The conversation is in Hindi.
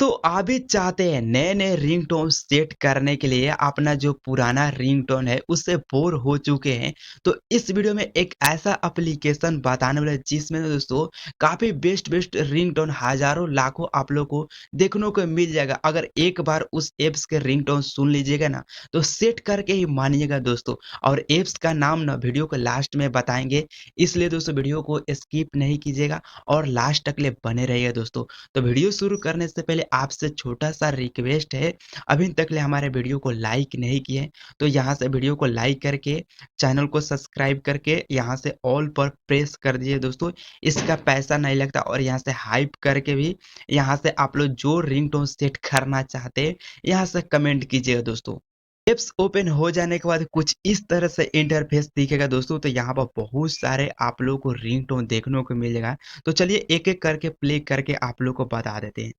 दोस्तों आप भी चाहते हैं नए नए रिंगटोन सेट करने के लिए अपना जो पुराना रिंगटोन है उससे बोर हो चुके हैं। तो इस वीडियो में एक ऐसा एप्लीकेशन बताने वाला है जिसमें ना दोस्तों काफी बेस्ट बेस्ट रिंगटोन हजारों लाखों आप लोग को देखने को मिल जाएगा। अगर एक बार उस एप्स के रिंगटोन सुन लीजिएगा ना तो सेट करके ही मानिएगा दोस्तों। और एप्स का नाम ना वीडियो को लास्ट में बताएंगे, इसलिए दोस्तों वीडियो को स्किप नहीं कीजिएगा और लास्ट तक ले बने रहिएगा दोस्तों। तो वीडियो शुरू करने से पहले आपसे छोटा सा रिक्वेस्ट है, अभी तक ले हमारे वीडियो को लाइक नहीं किए हैं तो यहाँ से वीडियो को लाइक करके चैनल को सब्सक्राइब करके यहाँ से ऑल पर प्रेस कर दीजिए दोस्तों। इसका पैसा नहीं लगता और यहाँ से हाइप करके भी यहाँ से आप लोग जो रिंगटोन सेट करना चाहते हैं यहाँ से कमेंट कीजिएगा दोस्तों। एप्स ओपन हो जाने के बाद कुछ इस तरह से इंटरफेस दिखेगा दोस्तों। तो यहाँ पर बहुत सारे आप लोगों को रिंगटोन देखने को मिलेगा। तो चलिए एक एक करके प्ले करके आप लोग को बता देते हैं।